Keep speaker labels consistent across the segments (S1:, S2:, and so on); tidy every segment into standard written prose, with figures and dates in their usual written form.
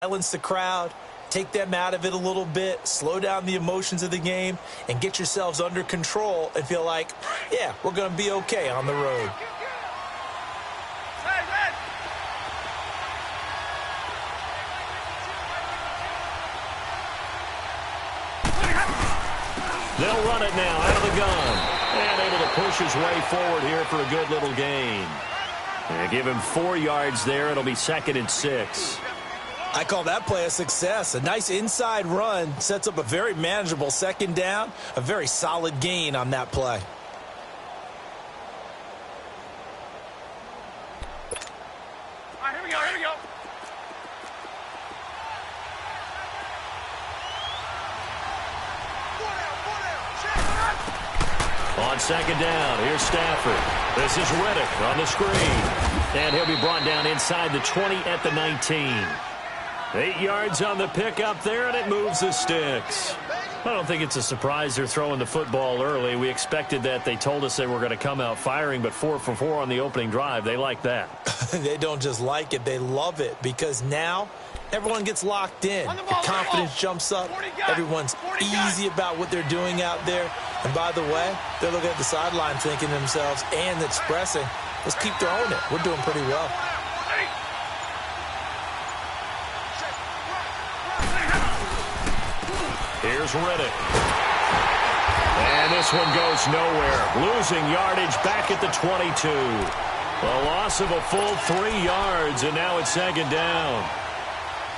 S1: Silence the crowd, take them out of it a little bit, slow down the emotions of the game, and get yourselves under control and feel like, yeah, we're going to be okay on the road.
S2: They'll run it now out of the gun. And able to push his way forward here for a good little gain. And give him 4 yards there. It'll be 2nd and 6.
S1: I call that play a success. A nice inside run sets up a very manageable 2nd down. A very solid gain on that play.
S3: All right, here we go.
S2: On 2nd down, here's Stafford. This is Riddick on the screen. And he'll be brought down inside the 20 at the 19. 8 yards on the pickup there, and it moves the sticks. I don't think it's a surprise they're throwing the football early. We expected that. They told us they were going to come out firing, but 4 for 4 on the opening drive. They like that.
S1: They don't just like it, they love it, because now everyone gets locked in. Your confidence jumps up. Everyone's easy about what they're doing out there. And by the way, they're looking at the sideline thinking to themselves and expressing, let's keep throwing it. We're doing pretty well.
S2: Here's Riddick. And this one goes nowhere. Losing yardage back at the 22. A loss of a full 3 yards, and now it's 2nd down.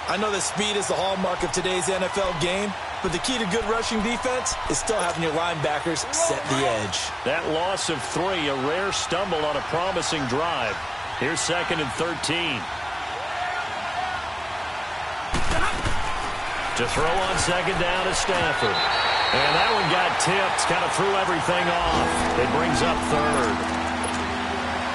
S1: I know that speed is the hallmark of today's NFL game, but the key to good rushing defense is still having your linebackers set the edge.
S2: That loss of 3, a rare stumble on a promising drive. Here's 2nd and 13. To throw on 2nd down is Stafford. And that one got tipped, kind of threw everything off. It brings up 3rd.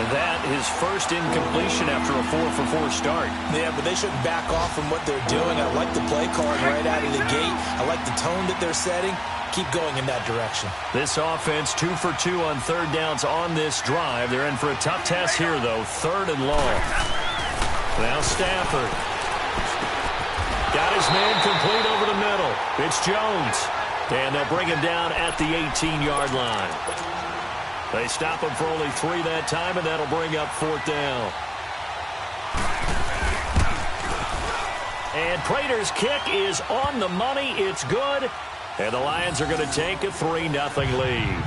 S2: And that his first incompletion after a 4 for 4 start.
S1: Yeah, but they shouldn't back off from what they're doing. I like the play calling right out of the gate. I like the tone that they're setting. Keep going in that direction.
S2: This offense 2 for 2 on 3rd downs on this drive. They're in for a tough test here, though. 3rd and long. Now Stafford. Got his man complete over the middle. It's Jones. And they'll bring him down at the 18-yard line. They stop him for only 3 that time, and that'll bring up 4th down. And Prater's kick is on the money. It's good. And the Lions are going to take a 3-0 lead.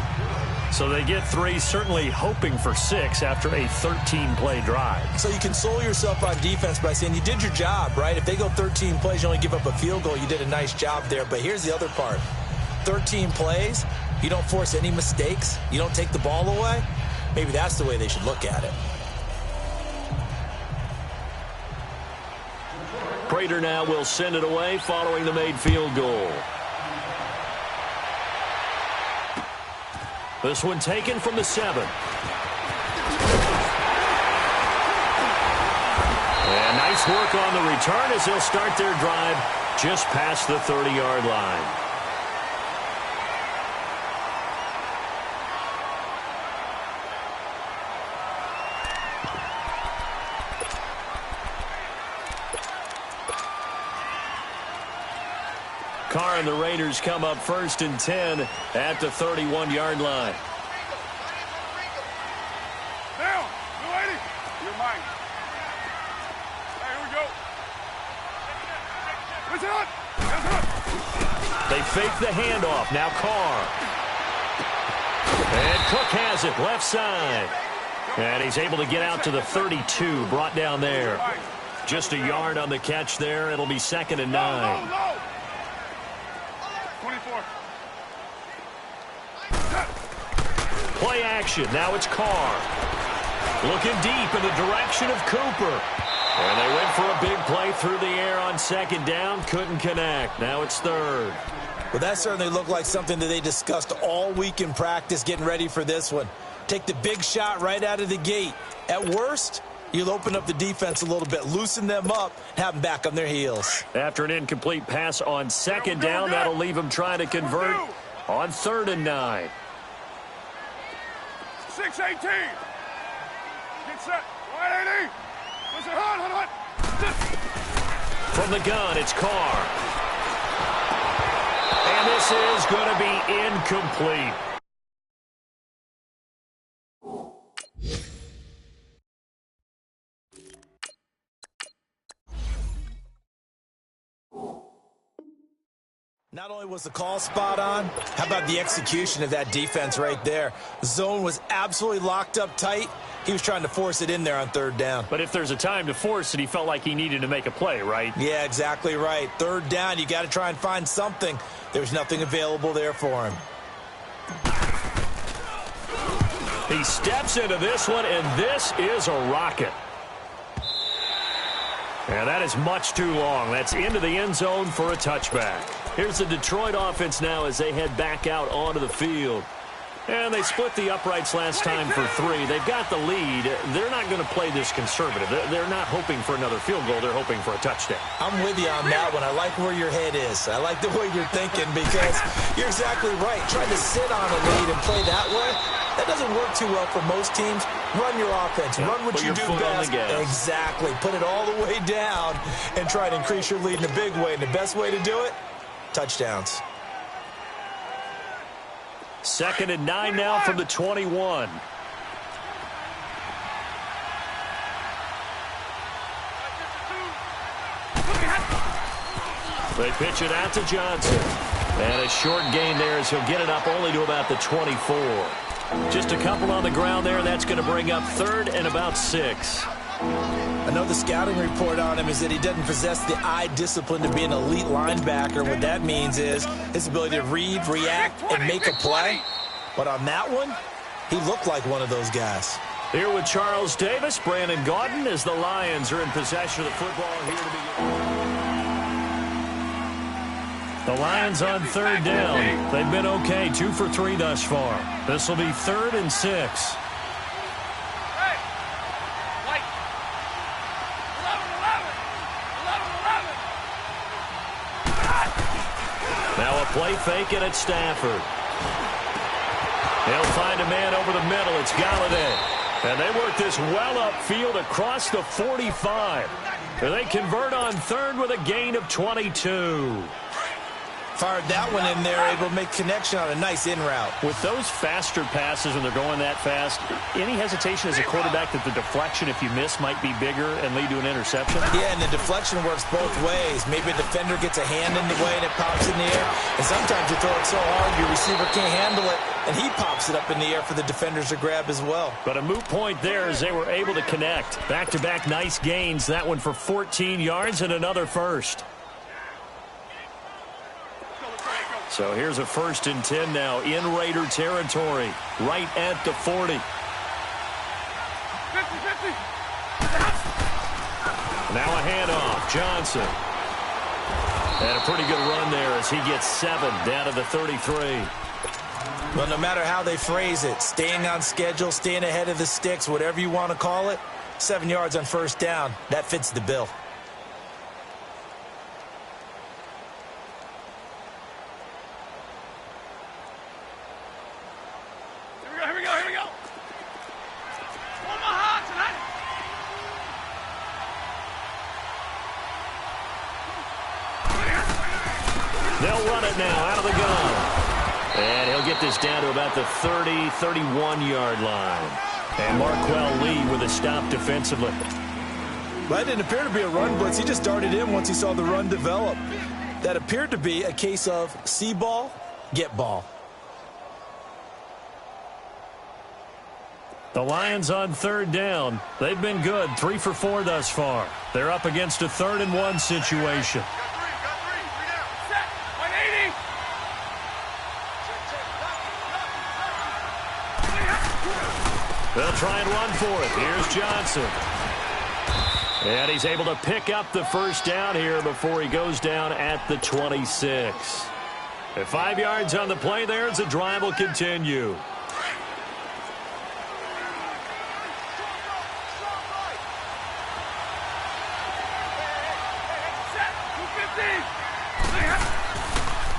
S2: So they get 3, certainly hoping for 6 after a 13-play drive.
S1: So you console yourself on defense by saying you did your job, right? If they go 13 plays, you only give up a field goal, you did a nice job there. But here's the other part. 13 plays, you don't force any mistakes, you don't take the ball away. Maybe that's the way they should look at it.
S2: Prater now will send it away following the made field goal. This one taken from the 7. And nice work on the return as they'll start their drive just past the 30-yard line. Carr and the Raiders come up 1st and 10 at the 31-yard line.
S3: Down, 280. You're mine. Hey, here we go. Listen up. Listen up.
S2: They fake the handoff. Now Carr. And Cook has it left side. And he's able to get out to the 32, brought down there. Just a yard on the catch there. It'll be 2nd and 9.
S3: No. 24.
S2: Play action. Now it's Carr. Looking deep in the direction of Cooper. And they went for a big play through the air on 2nd down. Couldn't connect. Now it's 3rd.
S1: Well, that certainly looked like something that they discussed all week in practice getting ready for this one. Take the big shot right out of the gate. At worst, you'll open up the defense a little bit, loosen them up, have them back on their heels.
S2: After an incomplete pass on 2nd down, that'll leave them trying to convert on 3rd and 9.
S3: 6-18. Get set. 180. Listen, hot.
S2: From the gun, it's Carr. And this is going to be incomplete.
S1: Not only was the call spot on, how about the execution of that defense right there? Zone was absolutely locked up tight. He was trying to force it in there on third down.
S2: But if there's a time to force it, he felt like he needed to make a play, right?
S1: Yeah, exactly right. Third down, you got to try and find something. There's nothing available there for him.
S2: He steps into this one, and this is a rocket. And that is much too long. That's into the end zone for a touchback. Here's the Detroit offense now as they head back out onto the field. And they split the uprights last time for 3. They've got the lead. They're not going to play this conservative. They're not hoping for another field goal. They're hoping for a touchdown.
S1: I'm with you on that one. I like where your head is. I like the way you're thinking because you're exactly right. Trying to sit on a lead and play that way, that doesn't work too well for most teams. Run your offense. Run what you do best. Exactly. Put it all the way down and try to increase your lead in a big way. And the best way to do it, touchdowns.
S2: 2nd and 9 now from the 21. They pitch it out to Johnson. And a short gain there as he'll get it up only to about the 24. Just a couple on the ground there. That's going to bring up 3rd and about 6.
S1: I know the scouting report on him is that he doesn't possess the eye discipline to be an elite linebacker. What that means is his ability to read, react, and make a play. But on that one, he looked like one of those guys.
S2: Here with Charles Davis, Brandon Gaudin, as the Lions are in possession of the football here to begin. The Lions on 3rd down. They've been okay, 2 for 3 thus far. This will be 3rd and 6. Now a play fake, and it's Stafford. They'll find a man over the middle. It's Galladay. And they work this well upfield across the 45. And they convert on 3rd with a gain of 22.
S1: Fired that one in there, able to make connection on a nice in route.
S2: With those faster passes when they're going that fast, any hesitation as a quarterback that the deflection, if you miss, might be bigger and lead to an interception?
S1: Yeah, and the deflection works both ways. Maybe a defender gets a hand in the way and it pops in the air. And sometimes you throw it so hard your receiver can't handle it, and he pops it up in the air for the defenders to grab as well.
S2: But a moot point there as they were able to connect. Back-to-back nice gains. That one for 14 yards and another first. So here's a 1st and 10 now in Raider territory, right at the 40.
S3: 50-50.
S2: Now a handoff, Johnson. And a pretty good run there as he gets 7 down to the 33.
S1: Well, no matter how they phrase it, staying on schedule, staying ahead of the sticks, whatever you want to call it, 7 yards on 1st down, that fits the bill.
S2: They'll run it now out of the gun. And he'll get this down to about the 30, 31-yard line. And Marquell Lee with a stop defensively.
S1: That didn't appear to be a run blitz. He just darted in once he saw the run develop. That appeared to be a case of see ball, get ball.
S2: The Lions on 3rd down. They've been good, 3 for 4 thus far. They're up against a 3rd and 1 situation. They'll try and run for it. Here's Johnson. And he's able to pick up the 1st down here before he goes down at the 26. At 5 yards on the play there, the drive will continue.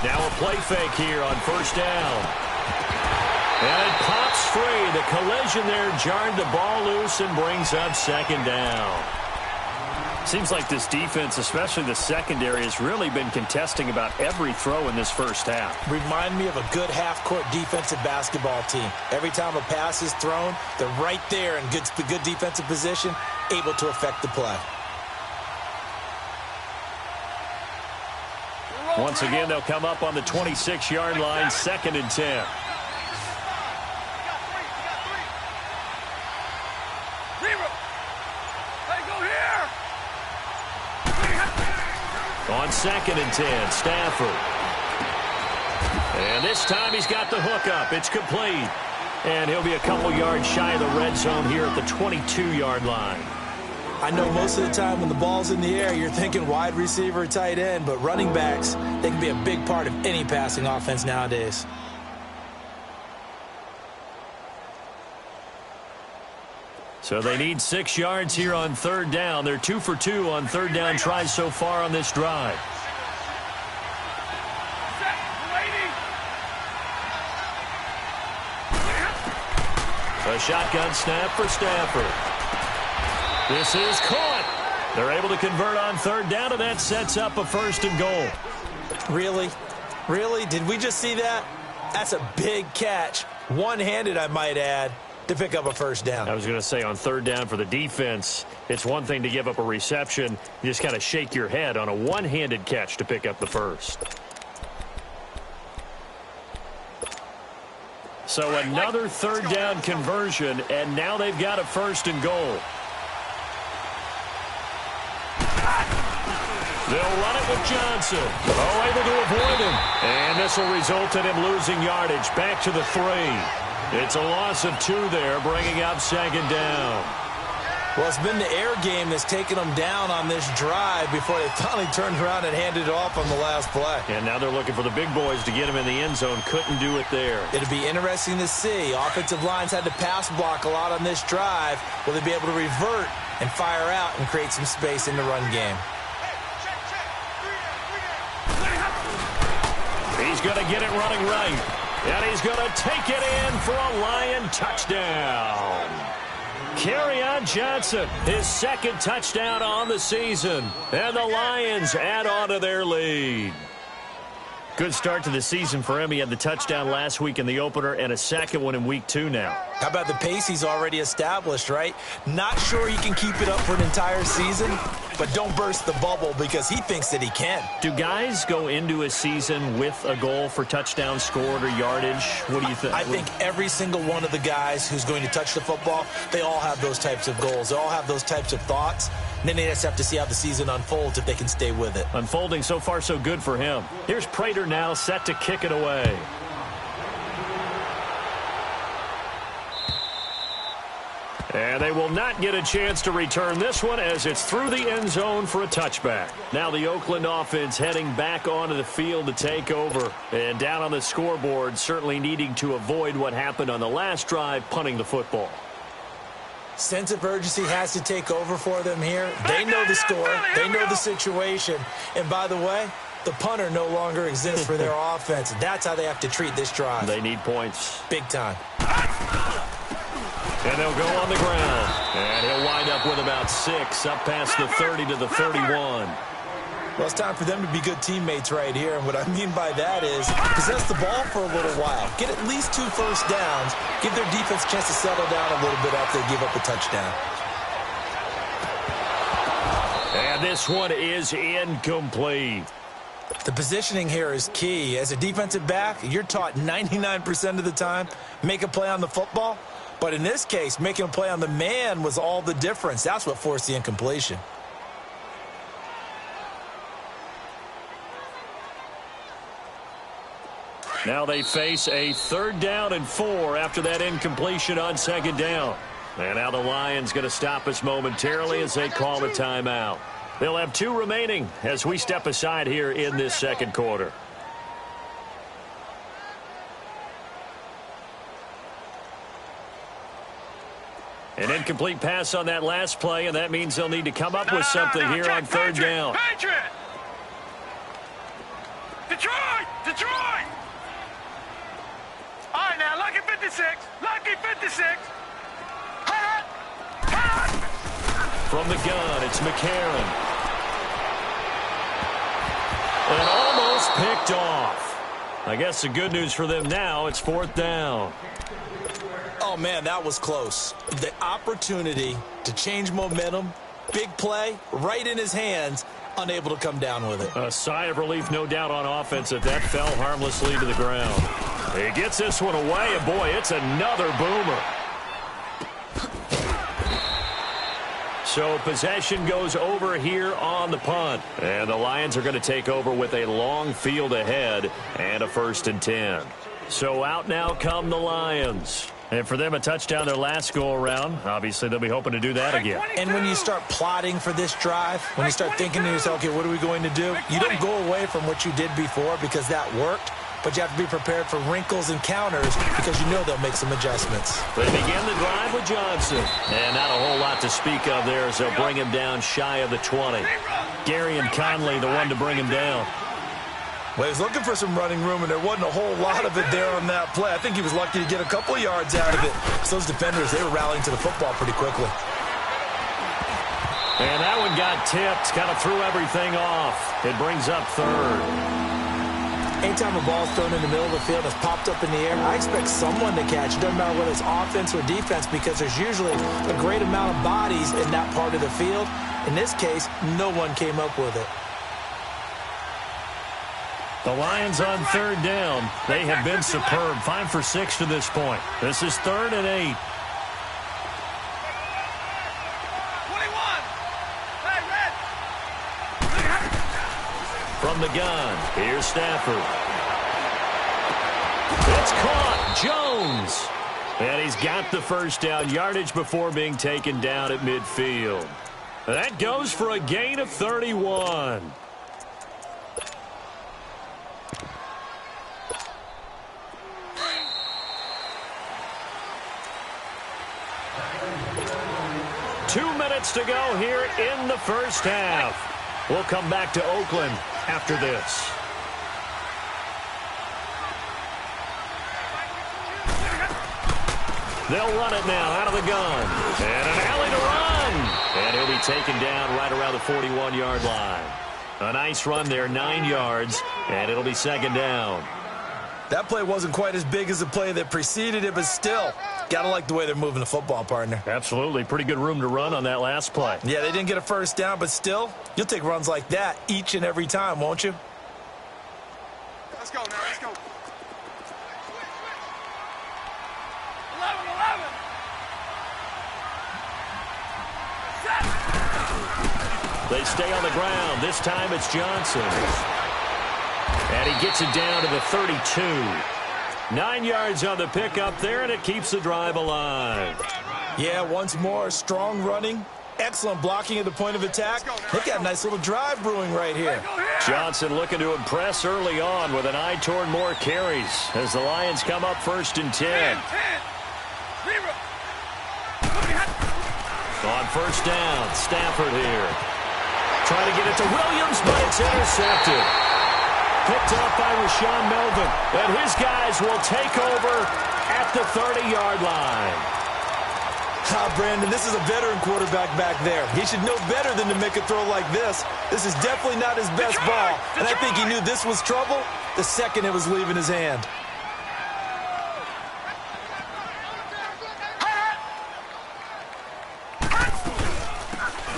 S2: Now a play fake here on 1st down. And it pops free. The collision there jarred the ball loose and brings up 2nd down. Seems like this defense, especially the secondary, has really been contesting about every throw in this first half.
S1: Remind me of a good half-court defensive basketball team. Every time a pass is thrown, they're right there in good defensive position, able to affect the play.
S2: Once again, they'll come up on the 26-yard line, 2nd and 10. On 2nd and 10, Stafford. And this time he's got the hook up. It's complete. And he'll be a couple yards shy of the red zone here at the 22-yard line.
S1: I know most of the time when the ball's in the air, you're thinking wide receiver, tight end, but running backs, they can be a big part of any passing offense nowadays.
S2: So they need 6 yards here on 3rd down. They're 2 for 2 on 3rd down tries so far on this drive. A shotgun snap for Stafford. This is caught. They're able to convert on 3rd down, and that sets up a 1st and goal.
S1: Really? Really? Did we just see that? That's a big catch. One-handed, I might add, to pick up a 1st down.
S2: I was going to say on 3rd down for the defense, it's one thing to give up a reception. You just kind of shake your head on a one-handed catch to pick up the 1st. So another 3rd down conversion, and now they've got a 1st and goal. They'll run it with Johnson. Oh, able to avoid him. And this will result in him losing yardage. Back to the 3. It's a loss of 2 there, bringing up 2nd down.
S1: Well, it's been the air game that's taken them down on this drive before they finally turned around and handed it off on the last play.
S2: And now they're looking for the big boys to get him in the end zone. Couldn't do it there.
S1: It'll be interesting to see. Offensive lines had to pass block a lot on this drive. Will they be able to revert and fire out and create some space in the run game?
S2: He's going to get it running right. And he's going to take it in for a Lion touchdown. Kerryon Johnson, his 2nd touchdown on the season. And the Lions add on to their lead. Good start to the season for him. He had the touchdown last week in the opener and a 2nd one in week 2 now.
S1: How about the pace he's already established, right? Not sure he can keep it up for an entire season, but don't burst the bubble because he thinks that he can.
S2: Do guys go into a season with a goal for touchdowns scored or yardage? What do you think?
S1: I think every single one of the guys who's going to touch the football, they all have those types of goals. They all have those types of thoughts. And then they just have to see how the season unfolds if they can stay with it.
S2: Unfolding so far so good for him. Here's Prater now set to kick it away. And they will not get a chance to return this one as it's through the end zone for a touchback. Now the Oakland offense heading back onto the field to take over. And down on the scoreboard, certainly needing to avoid what happened on the last drive, punting the football.
S1: Sense of urgency has to take over for them here. They know the score. They know the situation. And by the way, the punter no longer exists for their offense. That's how they have to treat this drive.
S2: They need points.
S1: Big time.
S2: And they'll go on the ground. And he'll wind up with about 6, up past the 30 to the 31.
S1: Well, it's time for them to be good teammates right here. And what I mean by that is possess the ball for a little while. Get at least 2 first downs. Give their defense a chance to settle down a little bit after they give up a touchdown.
S2: And this one is incomplete.
S1: The positioning here is key. As a defensive back, you're taught 99% of the time, make a play on the football. But in this case, making a play on the man was all the difference. That's what forced the incompletion.
S2: Now they face a 3rd down and 4 after that incompletion on 2nd down. And now the Lions going to stop us momentarily as they call a timeout. They'll have 2 remaining as we step aside here in this 2nd quarter. An incomplete pass on that last play, and that means they'll need to come up with something here on 3rd down.
S3: Detroit! Detroit! All right, now, lucky 56. Lucky 56. Hot! Hot!
S2: From the gun, it's McCarron. And almost picked off. I guess the good news for them now, it's 4th down.
S1: Oh, man, that was close. The opportunity to change momentum, big play, right in his hands, unable to come down with it.
S2: A sigh of relief, no doubt, on offense if that fell harmlessly to the ground. He gets this one away, and boy, it's another boomer. So possession goes over here on the punt. And the Lions are going to take over with a long field ahead and a 1st and 10. So out now come the Lions. And for them, a touchdown their last go-around. Obviously, they'll be hoping to do that again.
S1: And when you start plotting for this drive, when you start thinking to yourself, okay, what are we going to do? You don't go away from what you did before because that worked. But you have to be prepared for wrinkles and counters because you know they'll make some adjustments.
S2: They begin the drive with Johnson. And not a whole lot to speak of there as they'll bring him down shy of the 20. Gary and Conley, the one to bring him down.
S1: Well, he was looking for some running room, and there wasn't a whole lot of it there on that play. I think he was lucky to get a couple of yards out of it. So those defenders, they were rallying to the football pretty quickly.
S2: And that one got tipped, kind of threw everything off. It brings up 3rd.
S1: Anytime a ball's thrown in the middle of the field, it's popped up in the air, I expect someone to catch it. Doesn't matter whether it's offense or defense because there's usually a great amount of bodies in that part of the field. In this case, no one came up with it.
S2: The Lions on 3rd down. They have been superb. 5 for 6 to this point. This is 3rd and 8.
S3: 21. Hey, red.
S2: From the gun, here's Stafford. It's caught. Jones. And he's got the 1st down, yardage before being taken down at midfield. That goes for a gain of 31. To go here in the 1st half. We'll come back to Oakland after this. They'll run it now out of the gun. And an alley to run. And he'll be taken down right around the 41-yard line. A nice run there, 9 yards, and it'll be 2nd down.
S1: That play wasn't quite as big as the play that preceded it, but still, got to like the way they're moving the football, partner.
S2: Absolutely. Pretty good room to run on that last play.
S1: Yeah, they didn't get a 1st down, but still, you'll take runs like that each and every time, won't you?
S3: Let's go now. Let's go. 11.
S2: They stay on the ground. This time it's Johnson. And he gets it down to the 32. 9 yards on the pickup there, and it keeps the drive alive.
S1: Yeah, once more, strong running, excellent blocking at the point of attack. They've got a nice little drive brewing right here.
S2: Johnson looking to impress early on with an eye toward more carries as the Lions come up 1st and 10. On 1st down, Stafford here. Trying to get it to Williams, but it's intercepted. Picked up by Rashaan Melvin. And his guys will take over at the 30-yard line.
S1: Brandon, this is a veteran quarterback back there. He should know better than to make a throw like this. This is definitely not his best ball. And I think he knew this was trouble the second it was leaving his hand.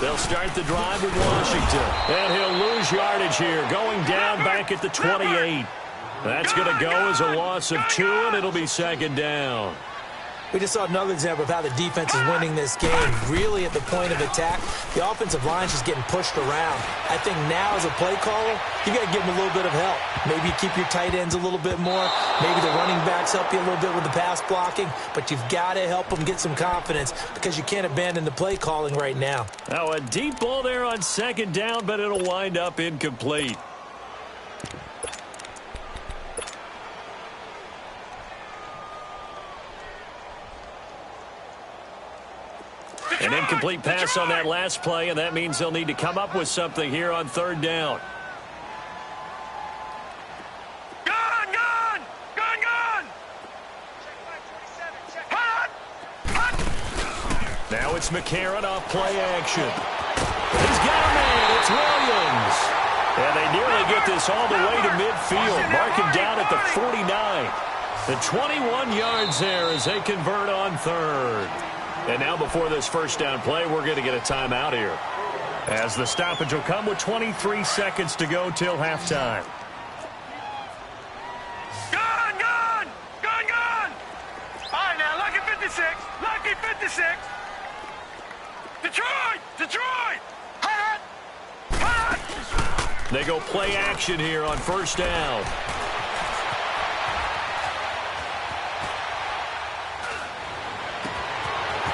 S2: They'll start the drive with Washington. And he'll lose yardage here, going down back at the 28. That's going to go as a loss of 2, and it'll be 2nd down.
S1: We just saw another example of how the defense is winning this game. Really at the point of attack, the offensive line is just getting pushed around. I think now as a play caller, you got to give them a little bit of help. Maybe keep your tight ends a little bit more. Maybe the running backs help you a little bit with the pass blocking. But you've got to help them get some confidence because you can't abandon the play calling right now.
S2: Now a deep ball there on 2nd down, but it'll wind up incomplete. An incomplete pass on that last play, and that means they'll need to come up with something here on 3rd down. Now it's McCarron off play action. He's got a man. It's Williams. And they nearly get this all the way to midfield. Mark him down at the 49. The 21 yards there as they convert on third. And now before this first down play, we're going to get a timeout here, as the stoppage will come with 23 seconds to go till halftime.
S3: Gun, gun! Gun, gun! All right, now, Lucky 56. Lucky 56. Detroit! Detroit! Hot! Hot!
S2: They go play action here on first down.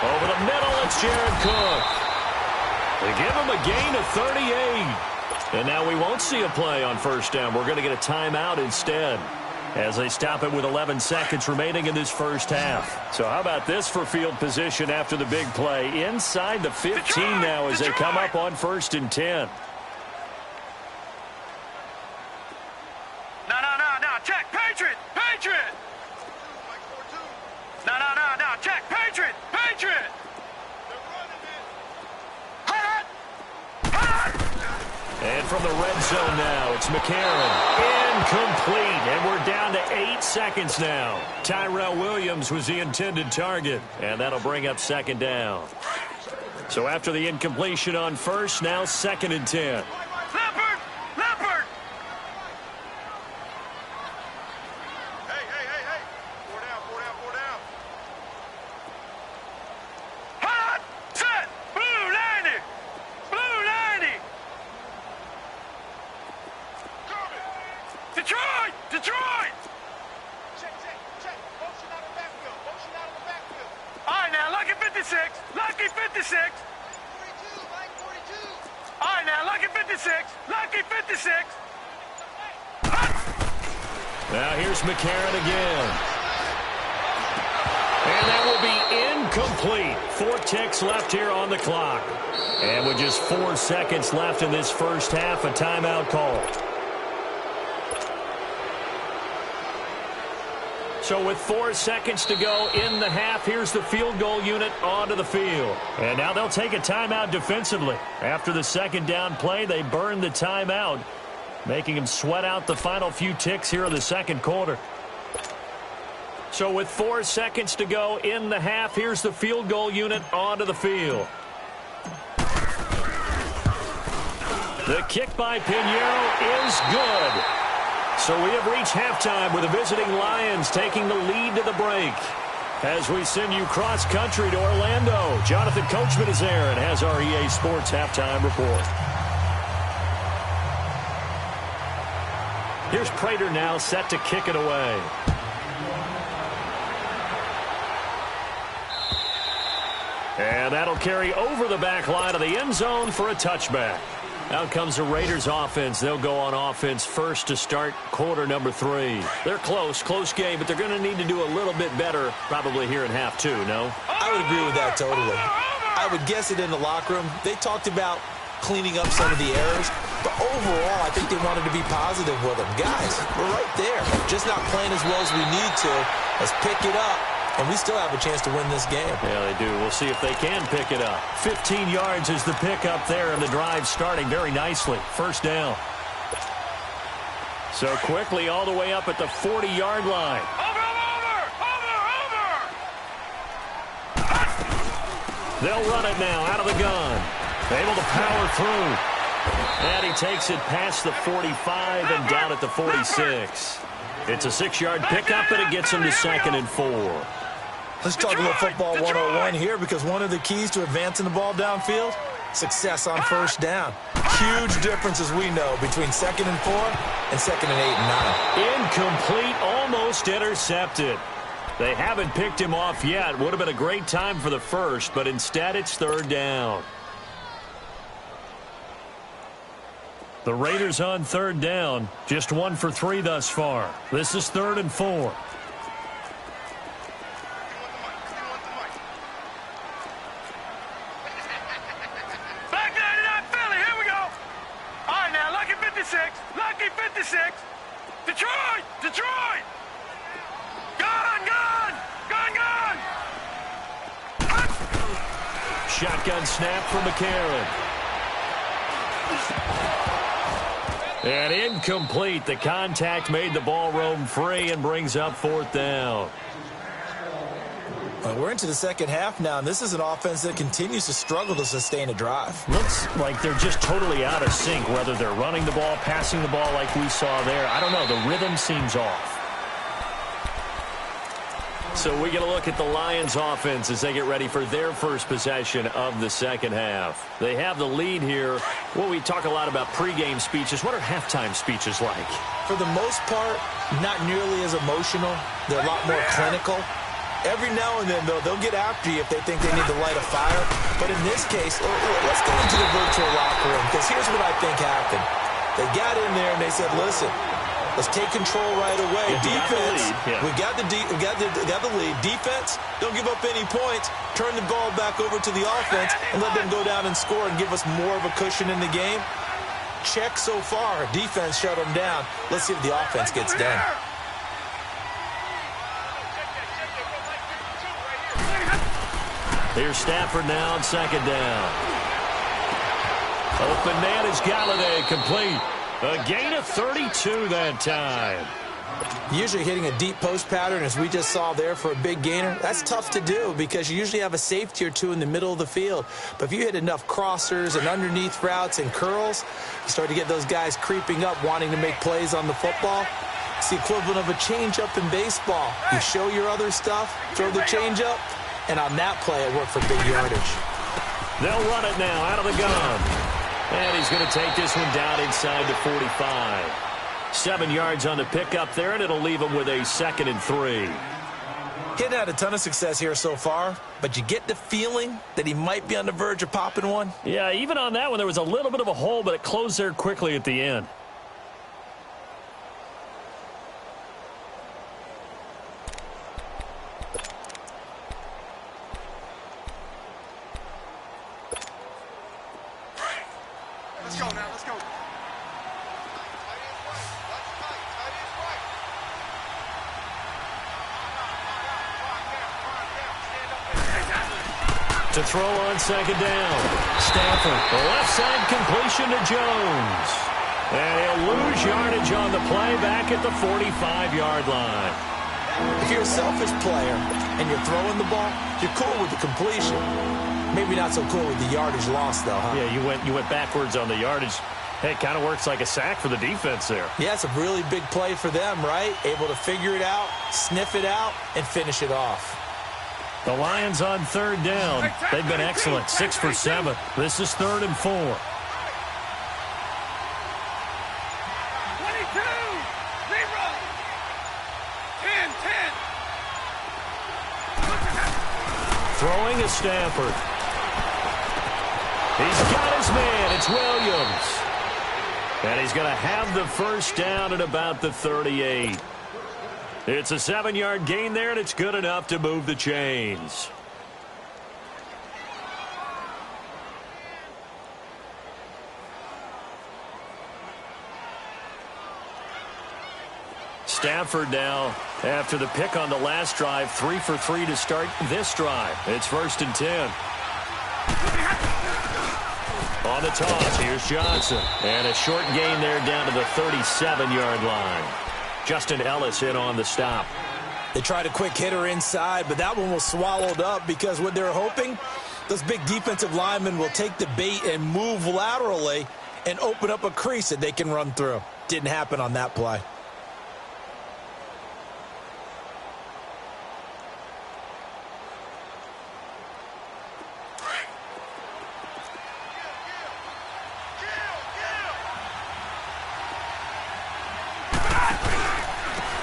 S2: Over the middle, it's Jared Cook. They give him a gain of 38. And now we won't see a play on first down. We're going to get a timeout instead, as they stop it with 11 seconds remaining in this first half. So how about this for field position after the big play? Inside the 15 now as they come up on 1st and 10.
S3: No, check, Patriot! Patriot! No, check, Patriot! Patriot! Hot! Hot!
S2: And from the red zone now, it's McCarron. Incomplete, and we're down to 8 seconds now. Tyrell Williams was the intended target, and that'll bring up second down. So after the incompletion on first, now 2nd and 10.
S3: Leopard! Leopard! Hey. 4 down. Hot! Set! Blue 90! Blue 90! Detroit! Detroit! Check. Motion out of the backfield. All right, now, Lucky 56. Lucky 56. Line 42. All right, now, Lucky 56. Lucky 56.
S2: Now here's McCarron again. And that will be incomplete. 4 ticks left here on the clock. And with just 4 seconds left in this first half, a timeout call. So with 4 seconds to go in the half, here's the field goal unit onto the field. And now they'll take a timeout defensively. After the second down play, they burn the timeout, making them sweat out the final few ticks here in the second quarter. So with 4 seconds to go in the half, here's the field goal unit onto the field. The kick by Pinheiro is good. So we have reached halftime with the visiting Lions taking the lead to the break. As we send you cross-country to Orlando, Jonathan Coachman is there and has our EA Sports halftime report. Here's Prater now set to kick it away. And that'll carry over the back line of the end zone for a touchback. Out comes the Raiders offense. They'll go on offense first to start quarter number 3. They're close game, but they're going to need to do a little bit better probably here in half 2, no?
S1: I would agree with that totally. I would guess it in the locker room. They talked about cleaning up some of the errors, but overall, I think they wanted to be positive with them. Guys, we're right there. Just not playing as well as we need to. Let's pick it up. And we still have a chance to win this game.
S2: Yeah, they do. We'll see if they can pick it up. 15 yards is the pickup there, and the drive starting very nicely. First down. So quickly all the way up at the 40-yard line.
S3: Over!
S2: They'll run it now out of the gun. Able to power through. And he takes it past the 45 and down at the 46. It's a 6-yard pickup, and it gets him to 2nd and 4.
S1: Let's talk a little football 101 here, because one of the keys to advancing the ball downfield, success on first down. Huge difference, as we know, between 2nd and 4 and 2nd and 8 and 9.
S2: Incomplete, almost intercepted. They haven't picked him off yet. Would have been a great time for the first, but instead it's 3rd down. The Raiders on 3rd down, just 1 for 3 thus far. This is 3rd and 4.
S3: Lucky 56. Detroit! Detroit! Gun!
S2: shotgun snap for McCarron. And incomplete. The contact made the ball roam free and brings up 4th down.
S1: Well, we're into the second half now, and this is an offense that continues to struggle to sustain a drive.
S2: Looks like they're just totally out of sync, whether they're running the ball, passing the ball like we saw there. I don't know. The rhythm seems off. So we get a look at the Lions offense as they get ready for their first possession of the second half. They have the lead here. Well, we talk a lot about pregame speeches. What are halftime speeches like?
S1: For the most part, not nearly as emotional. They're a lot more clinical. Every now and then, though, they'll get after you if they think they need to light a fire. But in this case, let's go into the virtual locker room, because here's what I think happened. They got in there and they said, listen, let's take control right away. Defense, we got the lead. Defense, don't give up any points. Turn the ball back over to the offense and let them go down and score and give us more of a cushion in the game. Check so far. Defense shut them down. Let's see if the offense gets done.
S2: Here's Stafford now on 2nd down. Open man is Galladay, complete. A gain of 32 that time.
S1: Usually hitting a deep post pattern, as we just saw there for a big gainer, that's tough to do because you usually have a safety or two in the middle of the field. But if you hit enough crossers and underneath routes and curls, you start to get those guys creeping up, wanting to make plays on the football. It's the equivalent of a changeup in baseball. You show your other stuff, throw the changeup, and on that play, it worked for big yardage.
S2: They'll run it now out of the gun. And he's going to take this one down inside the 45. 7 yards on the pickup there, and it'll leave him with a 2nd and 3.
S1: He hadn't had a ton of success here so far, but you get the feeling that he might be on the verge of popping one.
S2: Yeah, even on that one, there was a little bit of a hole, but it closed there quickly at the end.
S3: Let's go now, let's go.
S2: To throw on 2nd down. Stafford, the left side completion to Jones. And he'll lose yardage on the play back at the 45-yard line.
S1: If you're a selfish player and you're throwing the ball, you're cool with the completion. Maybe not so cool with the yardage loss, though, huh?
S2: Yeah, you went backwards on the yardage. Hey, it kind of works like a sack for the defense there.
S1: Yeah, it's a really big play for them, right? Able to figure it out, sniff it out, and finish it off.
S2: The Lions on 3rd down. They've been excellent, 6 for 7. This is 3rd and 4.
S3: 22! Zero! 10, 10!
S2: Throwing is Stafford. He's got his man. It's Williams. And he's going to have the first down at about the 38. It's a 7-yard gain there, and it's good enough to move the chains. Stafford now, after the pick on the last drive, 3 for 3 to start this drive. It's 1st and 10. On the toss, here's Johnson. And a short gain there down to the 37-yard line. Justin Ellis in on the stop.
S1: They tried a quick hitter inside, but that one was swallowed up because what they're hoping, those big defensive linemen will take the bait and move laterally and open up a crease that they can run through. Didn't happen on that play.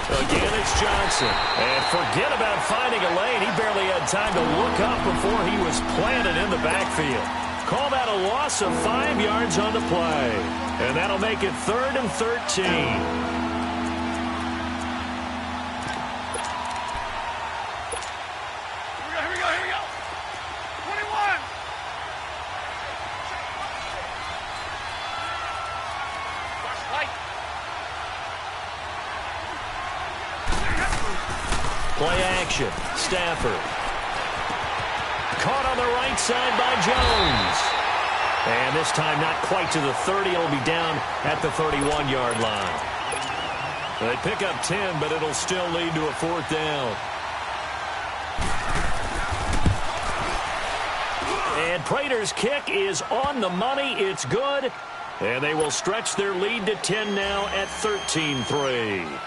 S2: Again, it's Johnson. And forget about finding a lane. He barely had time to look up before he was planted in the backfield. Call that a loss of 5 yards on the play. And that'll make it 3rd and 13. Play action. Stafford. Caught on the right side by Jones. And this time not quite to the 30. It'll be down at the 31-yard line. They pick up 10, but it'll still lead to a 4th down. And Prater's kick is on the money. It's good. And they will stretch their lead to 10 now at 13-3.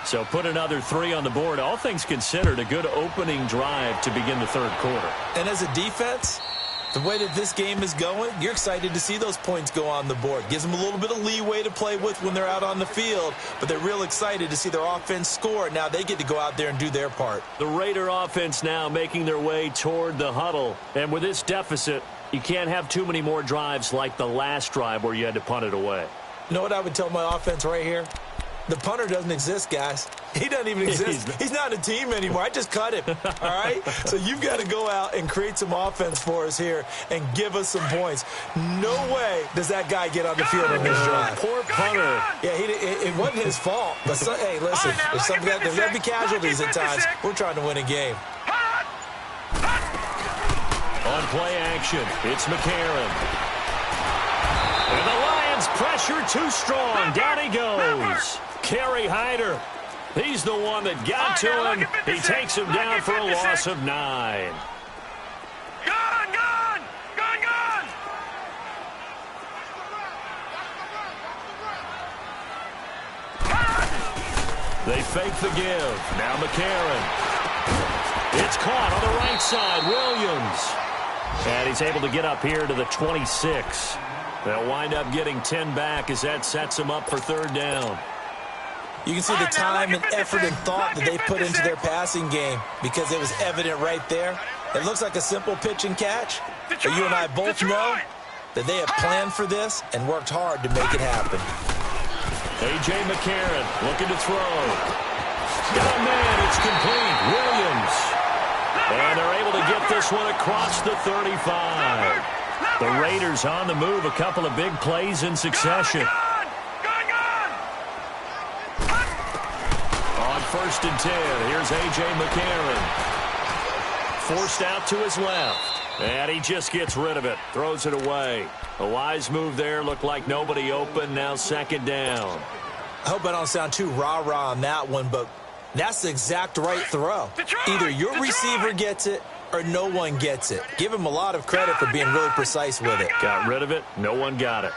S2: So put another 3 on the board. All things considered, a good opening drive to begin the 3rd quarter.
S1: And as a defense, the way that this game is going, you're excited to see those points go on the board. Gives them a little bit of leeway to play with when they're out on the field, but they're real excited to see their offense score. Now they get to go out there and do their part.
S2: The Raider offense now making their way toward the huddle. And with this deficit, you can't have too many more drives like the last drive where you had to punt it away.
S1: You know what I would tell my offense right here? The punter doesn't exist, guys. He doesn't even exist. He's not a team anymore. I just cut him, all right? So you've got to go out and create some offense for us here and give us some points. No way does that guy get on the field on this drive.
S2: Poor punter.
S1: Yeah, it wasn't his fault. But, hey, listen, there's going to be casualties at times. We're trying to win a game.
S2: On play action, it's McCarron. And the Lions pressure too strong. Down he goes. Kerry Hyder. He's the one that got to him. He takes him down for a loss of 9.
S3: Gun!
S2: They fake the give. Now McCarron. It's caught on the right side. Williams. And he's able to get up here to the 26. They'll wind up getting 10 back as that sets them up for 3rd down.
S1: You can see the time and effort and thought that they put into their passing game because it was evident right there. It looks like a simple pitch and catch, but you and I both know that they have planned for this and worked hard to make it happen.
S2: A.J. McCarron looking to throw. Got a man. It's complete. Williams. And they're able to get this one across the 35. The Raiders on the move. A couple of big plays in succession. On 1st and 10, here's A.J. McCarron. Forced out to his left. And he just gets rid of it. Throws it away. A wise move there. Looked like nobody open. Now 2nd down.
S1: I hope I don't sound too rah-rah on that one, but that's the exact right throw. Either your receiver gets it or no one gets it. Give him a lot of credit for being really precise with it.
S2: Got rid of it. No one got it.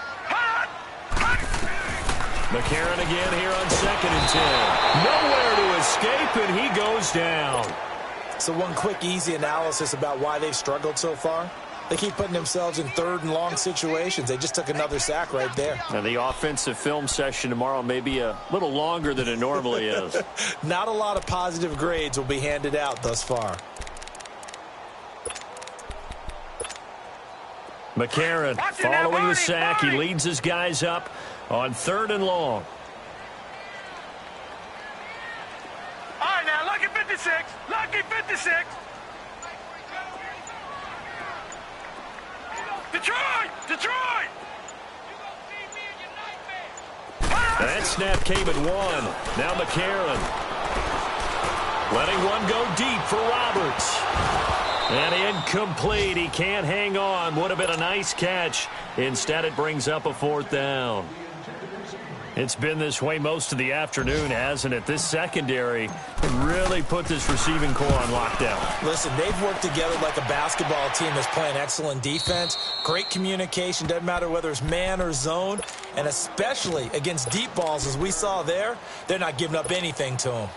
S2: McCarron again here on 2nd and 10. Nowhere to escape, and he goes down.
S1: So one quick, easy analysis about why they've struggled so far. They keep putting themselves in 3rd and long situations. They just took another sack right there.
S2: And the offensive film session tomorrow may be a little longer than it normally is.
S1: Not a lot of positive grades will be handed out thus far.
S2: McCarron following the sack. He leads his guys up on 3rd and long.
S3: All right, now, lucky 56. Lucky 56. Detroit!
S2: That snap came at 1. Now McCarron. Letting one go deep for Roberts. And incomplete. He can't hang on. Would have been a nice catch. Instead, it brings up a 4th down. It's been this way most of the afternoon, hasn't it? This secondary really put this receiving core on lockdown.
S1: Listen, they've worked together like a basketball team that's playing excellent defense. Great communication. Doesn't matter whether it's man or zone. And especially against deep balls, as we saw there, they're not giving up anything to them.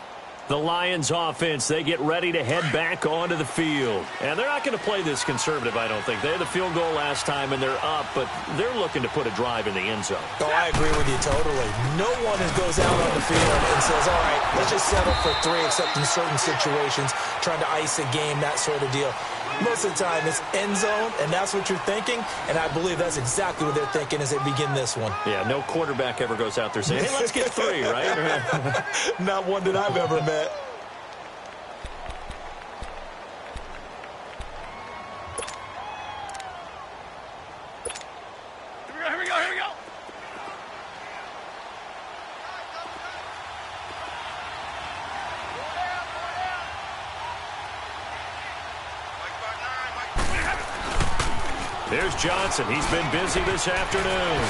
S2: The Lions offense, they get ready to head back onto the field. And they're not going to play this conservative, I don't think. They had the field goal last time, and they're up, but they're looking to put a drive in the end zone.
S1: Oh, I agree with you totally. No one goes out on the field and says, all right, let's just settle for 3, except in certain situations, trying to ice a game, that sort of deal. Most of the time, it's end zone, and that's what you're thinking, and I believe that's exactly what they're thinking as they begin this one.
S2: Yeah, no quarterback ever goes out there saying, hey, let's get 3, right?
S1: Not one that I've ever met.
S3: Here we go.
S2: Here's Johnson. He's been busy this afternoon.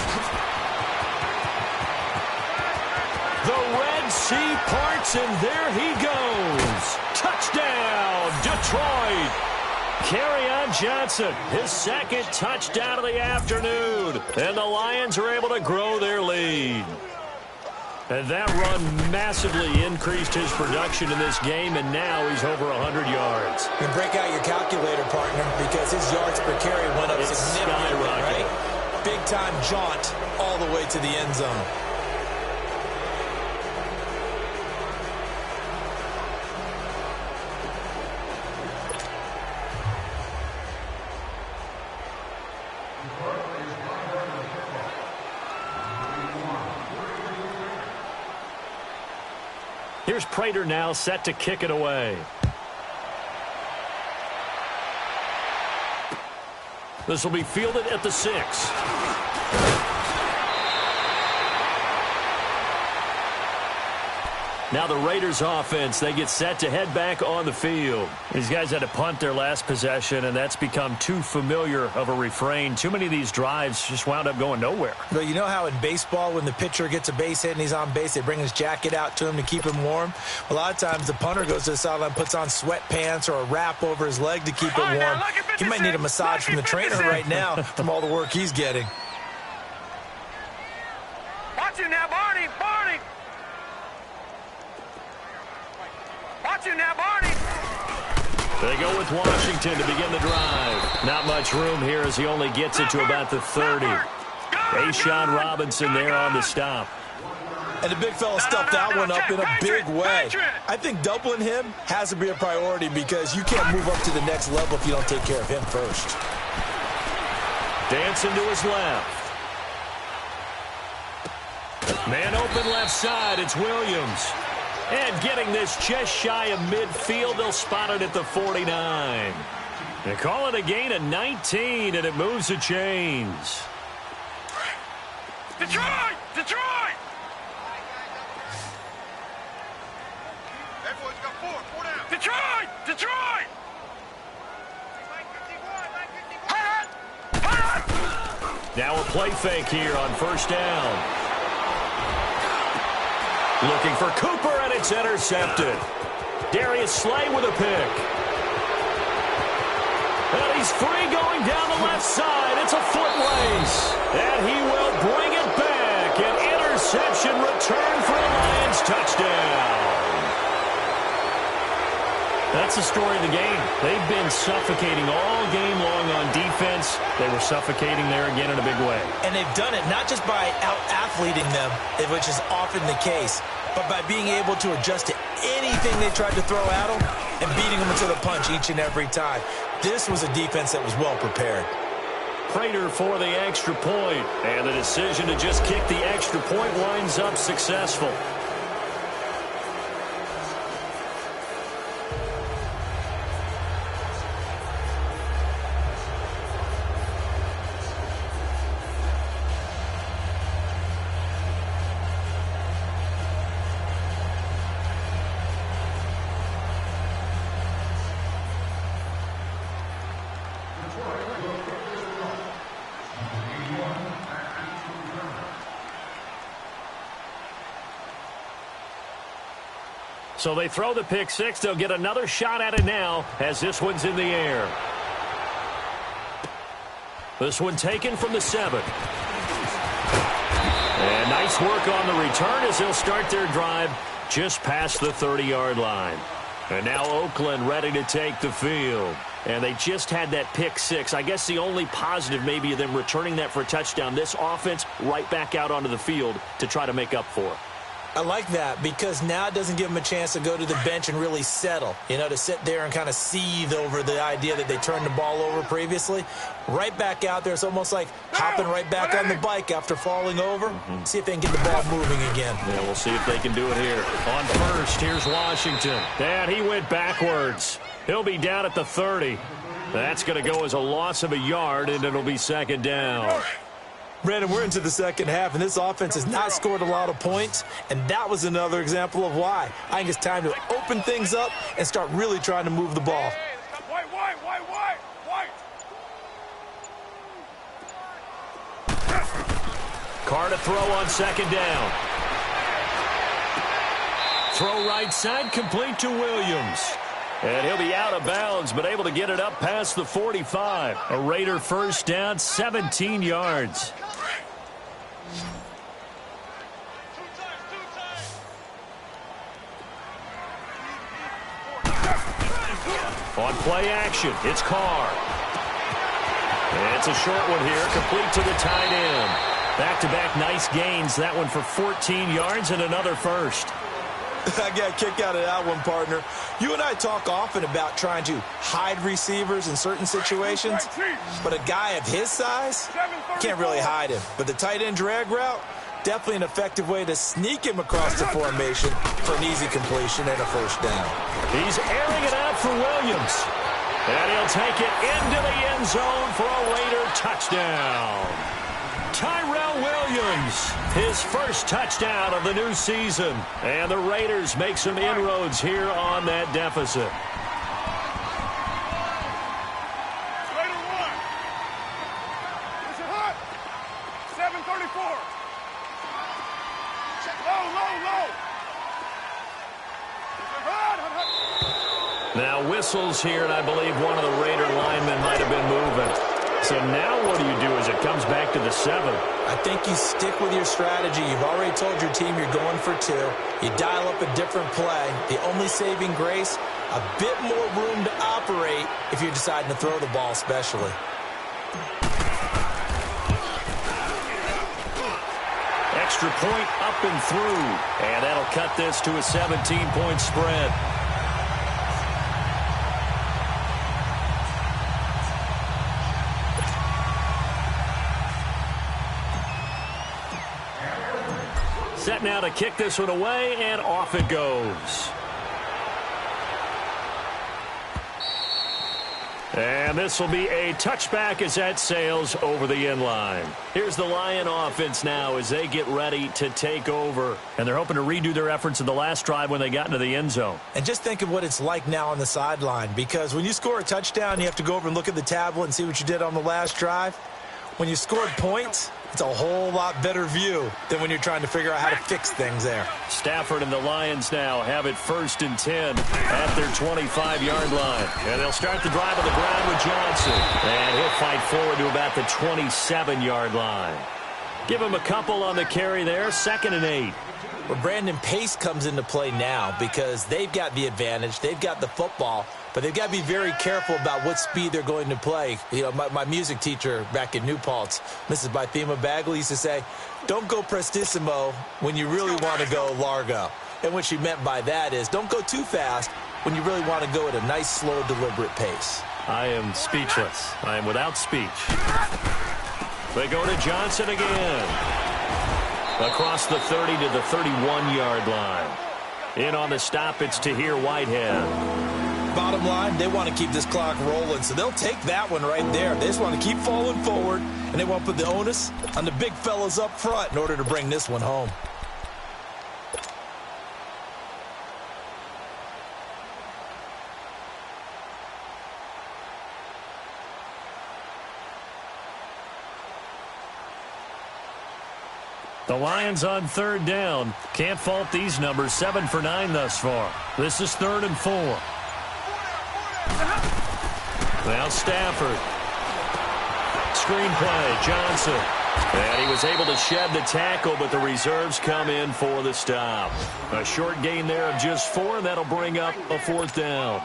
S2: The Red Sea parts, and there he goes. Touchdown, Detroit. Kerryon Johnson, his second touchdown of the afternoon. And the Lions are able to grow their lead. And that run massively increased his production in this game, and now he's over 100 yards.
S1: You can break out your calculator, partner, because his yards per carry went up significantly, right? Big-time jaunt all the way to the end zone.
S2: Here's Prater now set to kick it away. This will be fielded at the 6. Now the Raiders offense, they get set to head back on the field. These guys had to punt their last possession, and that's become too familiar of a refrain. Too many of these drives just wound up going nowhere.
S1: But you know how in baseball, when the pitcher gets a base hit and he's on base, they bring his jacket out to him to keep him warm? A lot of times the punter goes to the sideline, puts on sweatpants or a wrap over his leg to keep it warm. He might need a massage from the trainer right now from all the work he's getting.
S3: Watch it now, Barney! Barney! Watch it now, Barney!
S2: They go with Washington to begin the drive. Not much room here as he only gets it to about the 30. A'Shawn Robinson there on the stop.
S1: And the big fella stuffed that one up in a big way. I think doubling him has to be a priority because you can't move up to the next level if you don't take care of him first.
S2: Dancing to his left. Man open left side, it's Williams. And getting this just shy of midfield, they'll spot it at the 49. They call it a gain of 19, and it moves the chains.
S3: Detroit! Detroit! Everyone's got four down. Detroit! Detroit!
S2: Now a play fake here on first down. Looking for Cooper, and it's intercepted. Darius Slay with a pick. And he's free going down the left side. It's a foot race. And he will bring it back. An interception return for a Lions touchdown. That's the story of the game. They've been suffocating all game long on defense. They were suffocating there again in a big way.
S1: And they've done it not just by out-athleting them, which is often the case, but by being able to adjust to anything they tried to throw at them and beating them into the punch each and every time. This was a defense that was well prepared.
S2: Prater for the extra point, and the decision to just kick the extra point winds up successful. So they throw the pick six. They'll get another shot at it now as this one's in the air. This one taken from the 7. And nice work on the return as they'll start their drive just past the 30-yard line. And now Oakland ready to take the field. And they just had that pick six. I guess the only positive maybe of them returning that for a touchdown. This offense right back out onto the field to try to make up for it.
S1: I like that because now it doesn't give them a chance to go to the bench and really settle, to sit there and kind of seethe over the idea that they turned the ball over previously. Right back out there, it's almost like hopping right back on the bike after falling over. See if they can get the ball moving again.
S2: Yeah, we'll see if they can do it here. On first, here's Washington. And he went backwards. He'll be down at the 30. That's going to go as a loss of a yard, and it'll be second down.
S1: Brandon, we're into the second half, and this offense has not scored a lot of points, and that was another example of why. I think it's time to open things up and start really trying to move the ball.
S3: White.
S2: Carr to throw on second down. Throw right side, complete to Williams. And he'll be out of bounds, but able to get it up past the 45. A Raider first down, 17 yards. On play action, it's Carr. And it's a short one here, complete to the tight end. Back-to-back nice gains, that one for 14 yards and another first.
S1: I got a kick out of that one, partner. You and I talk often about trying to hide receivers in certain situations, but a guy of his size can't really hide him. But the tight end drag route, definitely an effective way to sneak him across the formation for an easy completion and a first down.
S2: He's airing it out for Williams. And he'll take it into the end zone for a Raider touchdown. Tyrell Williams, his first touchdown of the new season. And the Raiders make some inroads here on that deficit.
S3: Raider 1. This is hot. 7:34. Low.
S2: Now whistles here, and I believe one of the Raider linemen might have been moving. So now what do you do as it comes back to the 7?
S1: I think you stick with your strategy. You've already told your team you're going for 2. You dial up a different play. The only saving grace, a bit more room to operate if you're deciding to throw the ball especially.
S2: Extra point up and through. And that'll cut this to a 17-point spread. Set now to kick this one away, and off it goes. And this will be a touchback as that sails over the end line. Here's the Lion offense now as they get ready to take over. And they're hoping to redo their efforts in the last drive when they got into the end zone.
S1: And just think of what it's like now on the sideline, because when you score a touchdown, you have to go over and look at the tablet and see what you did on the last drive. When you scored points, it's a whole lot better view than when you're trying to figure out how to fix things there.
S2: Stafford and the Lions now have it 1st and 10 at their 25-yard line. And they'll start the drive on the ground with Johnson. And he'll fight forward to about the 27-yard line. Give him a couple on the carry there, 2nd and 8.
S1: Well, Brandon, pace comes into play now because they've got the advantage. They've got the football, but they've got to be very careful about what speed they're going to play. You know, my music teacher back in New Paltz, Mrs. Bythema Bagley, used to say, don't go prestissimo when you really want to go largo. And what she meant by that is don't go too fast when you really want to go at a nice, slow, deliberate pace.
S2: I am speechless. I am without speech. They go to Johnson again. Across the 30 to the 31-yard line. In on the stop, it's Tahir Whitehead.
S1: Bottom line, they want to keep this clock rolling, so they'll take that one right there. They just want to keep falling forward, and they want to put the onus on the big fellas up front in order to bring this one home.
S2: The Lions on 3rd down. Can't fault these numbers. 7 for 9 thus far. This is 3rd and 4. Now Stafford. Screenplay, Johnson. And he was able to shed the tackle, but the reserves come in for the stop. A short gain there of just 4, and that'll bring up a 4th down.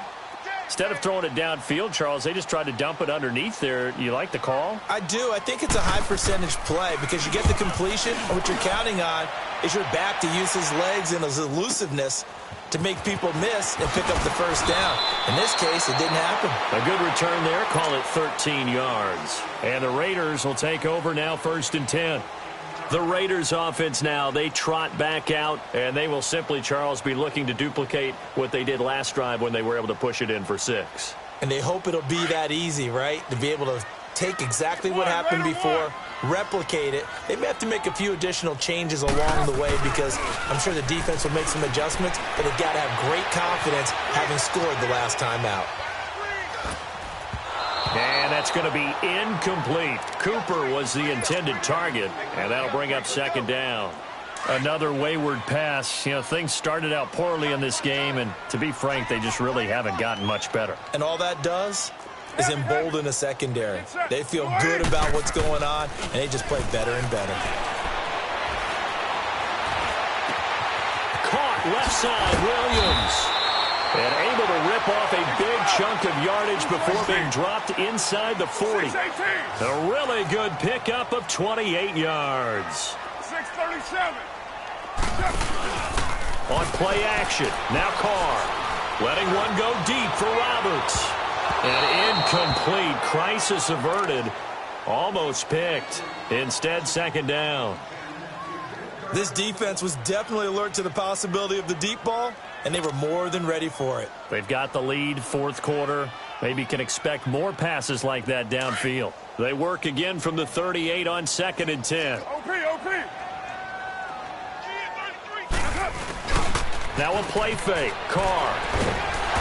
S2: Instead of throwing it downfield, Charles, they just tried to dump it underneath there. You like the call?
S1: I do. I think it's a high percentage play because you get the completion, and what you're counting on is your back to use his legs and his elusiveness to make people miss and pick up the first down. In this case, it didn't happen.
S2: A good return there. Call it 13 yards. And the Raiders will take over now 1st and 10. The Raiders offense now, they trot back out, and they will simply, Charles, be looking to duplicate what they did last drive when they were able to push it in for 6.
S1: And they hope it'll be that easy, right? To be able to take exactly what happened before, replicate it. They may have to make a few additional changes along the way because I'm sure the defense will make some adjustments, but they've got to have great confidence having scored the last time out.
S2: And that's That's going to be incomplete. Cooper was the intended target, and that'll bring up second down. Another wayward pass. You know, things started out poorly in this game, and to be frank, they just really haven't gotten much better.
S1: And all that does is embolden a secondary. They feel good about what's going on, and they just play better and better.
S2: Caught left side, Williams. And able to rip off a big chunk of yardage before being dropped inside the 40. A really good pickup of 28 yards.
S3: 637.
S2: On play action, now Carr. Letting one go deep for Roberts. And incomplete. Crisis averted. Almost picked. Instead, second down.
S1: This defense was definitely alert to the possibility of the deep ball, and they were more than ready for it.
S2: They've got the lead, fourth quarter. Maybe can expect more passes like that downfield. They work again from the 38 on 2nd and 10.
S3: OP.
S2: Now a play fake. Carr.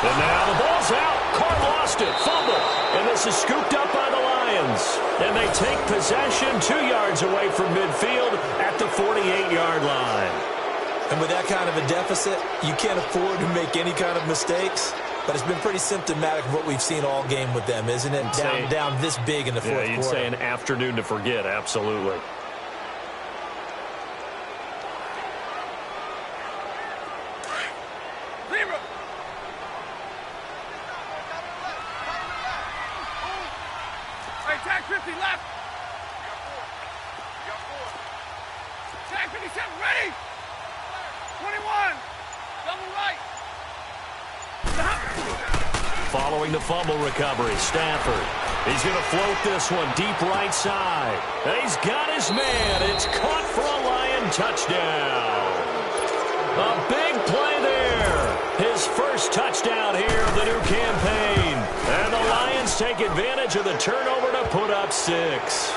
S2: And now the ball's out. Carr lost it. Fumble. And this is scooped up by the Lions. And they take possession 2 yards away from midfield at the 48-yard line.
S1: And with that kind of a deficit, you can't afford to make any kind of mistakes. But it's been pretty symptomatic of what we've seen all game with them, isn't it? Down this big in the fourth quarter.
S2: You'd say an afternoon to forget, absolutely.
S3: Tag 50 left. You got four. Tag 57 ready. 21. Double right.
S2: Following the fumble recovery, Stafford. He's going to float this one deep right side. And he's got his man. It's caught for a Lion touchdown. A big play there. His first touchdown here of the new campaign. And the Lions take advantage of the turnover to put up 6.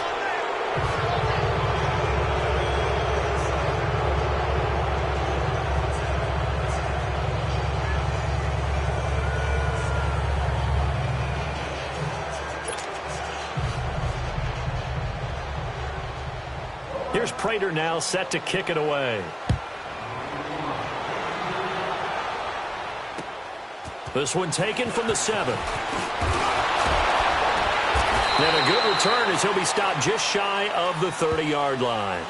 S2: Here's Prater now set to kick it away. This one taken from the 7. And a good return as he'll be stopped just shy of the 30-yard line.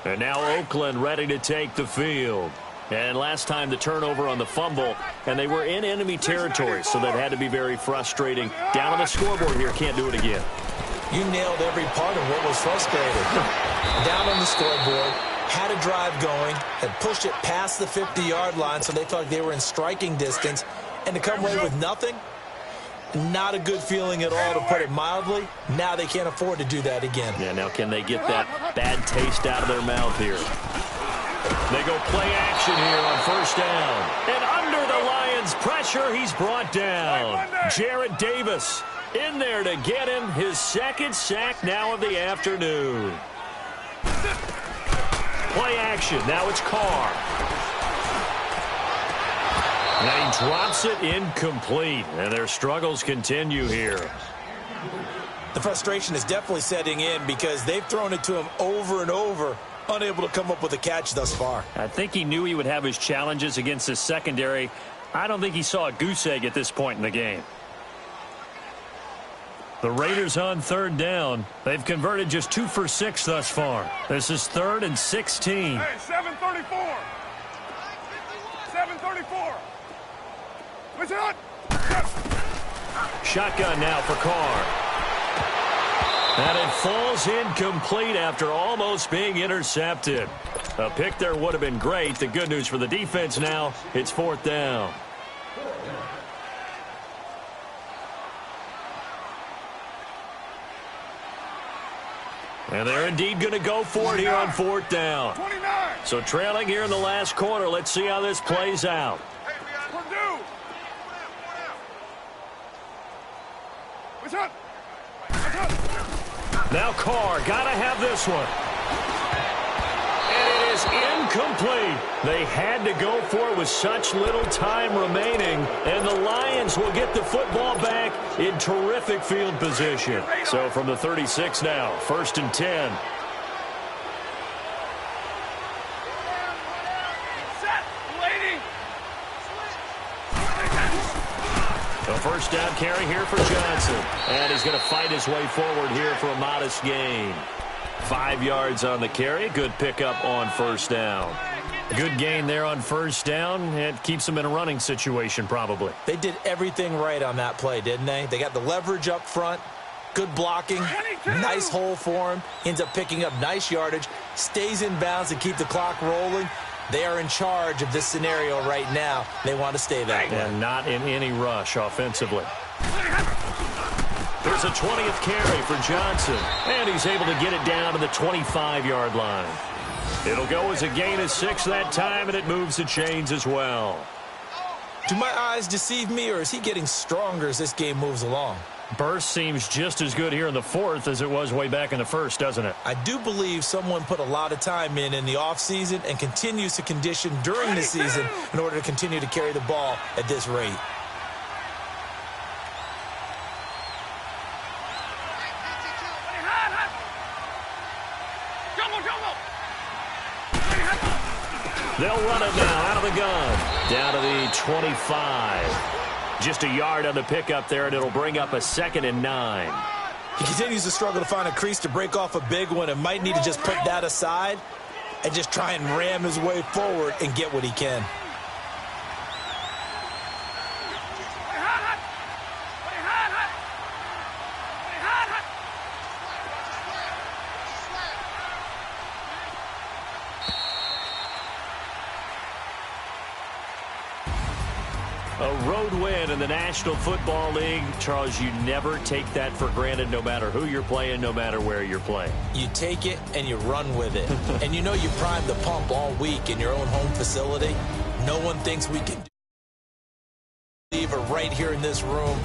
S2: And now Oakland ready to take the field. And last time the turnover on the fumble, and they were in enemy territory, so that had to be very frustrating. Down on the scoreboard here, can't do it again.
S1: You nailed every part of what was frustrating. Down on the scoreboard, had a drive going, had pushed it past the 50-yard line, so they felt like they were in striking distance, and to come away with nothing, not a good feeling at all, to put it mildly. Now they can't afford to do that again.
S2: Yeah, now can they get that bad taste out of their mouth here? They go play action here on first down. And under the Lions' pressure, he's brought down. Jarrad Davis in there to get him his second sack now of the afternoon. Play action. Now it's Carr. And he drops it incomplete. And their struggles continue here.
S1: The frustration is definitely setting in because they've thrown it to him over and over, unable to come up with a catch thus far.
S2: I think he knew he would have his challenges against his secondary. I don't think he saw a goose egg at this point in the game. The Raiders on third down. They've converted just 2 for 6 thus far. This is 3rd and 16.
S3: Hey, 734. 734. What's it on?
S2: Shotgun now for Carr. And it falls incomplete after almost being intercepted. A pick there would have been great. The good news for the defense now, it's 4th down. And they're indeed going to go for it here on 4th down.
S3: 29.
S2: So trailing here in the last quarter. Let's see how this plays out.
S3: Hey, we got Purdue. What's up?
S2: Now Carr, got to have this one. And it is incomplete. They had to go for it with such little time remaining. And the Lions will get the football back in terrific field position. So from the 36 now, 1st and 10.
S3: Set. Lady.
S2: A 1st down carry here for Johnson. And he's going to fight his way forward here for a modest gain. 5 yards on the carry. Good pickup on 1st down. Good gain there on 1st down. It keeps them in a running situation probably.
S1: They did everything right on that play, didn't they? They got the leverage up front, good blocking, nice hole for him. Ends up picking up nice yardage, stays in bounds to keep the clock rolling. They are in charge of this scenario right now. They want to stay that way.
S2: And not in any rush offensively. There's a 20th carry for Johnson. And he's able to get it down to the 25-yard line. It'll go as a gain of 6 that time, and it moves the chains as well.
S1: Do my eyes deceive me, or is he getting stronger as this game moves along?
S2: Burst seems just as good here in the 4th as it was way back in the 1st, doesn't it?
S1: I do believe someone put a lot of time in the offseason and continues to condition during the season in order to continue to carry the ball at this rate.
S2: They'll run it now out of the gun. Down to the 25. Just a yard on the pickup there, and it'll bring up a 2nd and 9.
S1: He continues to struggle to find a crease to break off a big one and might need to just put that aside and just try and ram his way forward and get what he can.
S2: A road win in the National Football League. Charles, you never take that for granted no matter who you're playing, no matter where you're playing.
S1: You take it and you run with it. And you know you primed the pump all week in your own home facility. No one thinks we can do it right here in this room.